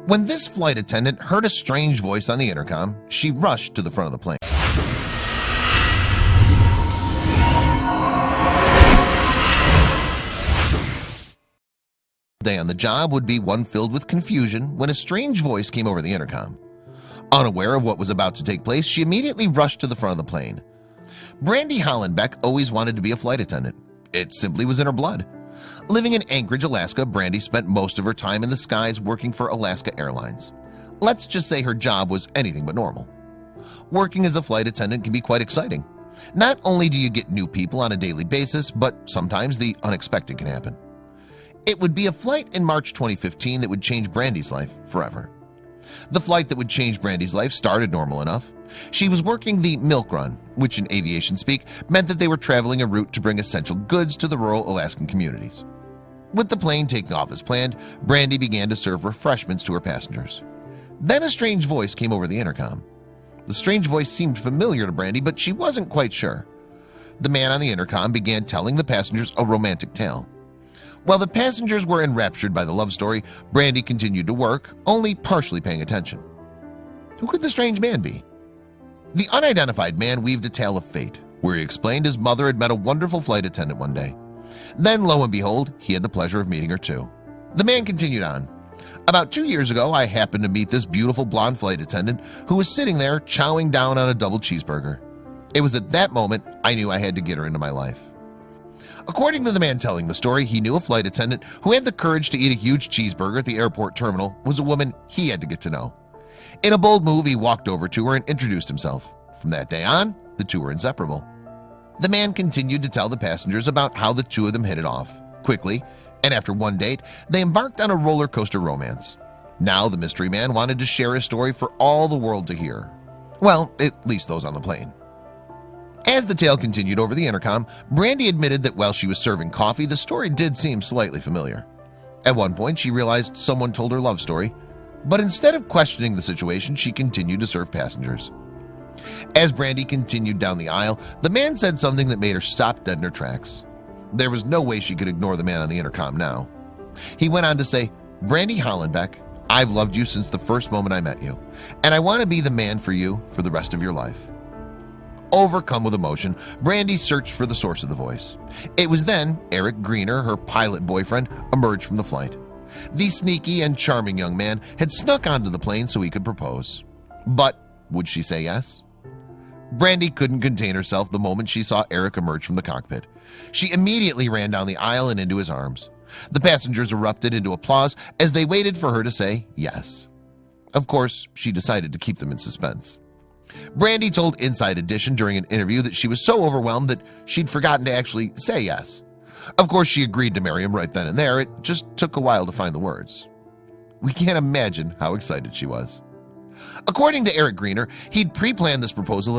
When this flight attendant heard a strange voice on the intercom, she rushed to the front of the plane. Day on the job would be one filled with confusion when a strange voice came over the intercom. Unaware of what was about to take place, she immediately rushed to the front of the plane. Brandy Hollenbeck always wanted to be a flight attendant. It simply was in her blood. Living in Anchorage, Alaska, Brandy spent most of her time in the skies working for Alaska Airlines. Let's just say her job was anything but normal. Working as a flight attendant can be quite exciting. Not only do you get new people on a daily basis, but sometimes the unexpected can happen. It would be a flight in March 2015 that would change Brandy's life forever. The flight that would change Brandy's life started normal enough. She was working the milk run, which in aviation speak meant that they were traveling a route to bring essential goods to the rural Alaskan communities. With the plane taking off as planned, Brandy began to serve refreshments to her passengers. Then a strange voice came over the intercom. The strange voice seemed familiar to Brandy, but she wasn't quite sure. The man on the intercom began telling the passengers a romantic tale. While the passengers were enraptured by the love story, Brandy continued to work, only partially paying attention. Who could the strange man be? The unidentified man weaved a tale of fate, where he explained his mother had met a wonderful flight attendant one day. Then, lo and behold, he had the pleasure of meeting her too. The man continued on. About 2 years ago, I happened to meet this beautiful blonde flight attendant who was sitting there chowing down on a double cheeseburger. It was at that moment I knew I had to get her into my life. According to the man telling the story, he knew a flight attendant who had the courage to eat a huge cheeseburger at the airport terminal was a woman he had to get to know. In a bold move, he walked over to her and introduced himself. From that day on, the two were inseparable. The man continued to tell the passengers about how the two of them hit it off quickly, and after one date, they embarked on a roller coaster romance. Now the mystery man wanted to share his story for all the world to hear. Well, at least those on the plane. As the tale continued over the intercom, Brandy admitted that while she was serving coffee, the story did seem slightly familiar. At one point, she realized someone told her love story, but instead of questioning the situation, she continued to serve passengers. As Brandy continued down the aisle, the man said something that made her stop dead in her tracks. There was no way she could ignore the man on the intercom now. He went on to say, "Brandy Hollenbeck, I've loved you since the first moment I met you, and I want to be the man for you for the rest of your life." Overcome with emotion, Brandy searched for the source of the voice. It was then Eric Greener, her pilot boyfriend, emerged from the flight. The sneaky and charming young man had snuck onto the plane so he could propose. But would she say yes? Brandy couldn't contain herself the moment she saw Eric emerge from the cockpit. She immediately ran down the aisle and into his arms. The passengers erupted into applause as they waited for her to say yes. Of course, she decided to keep them in suspense. Brandy told Inside Edition during an interview that she was so overwhelmed that she'd forgotten to actually say yes. Of course, she agreed to marry him right then and there. It just took a while to find the words. We can't imagine how excited she was. According to Eric Greener, he'd pre-planned this proposal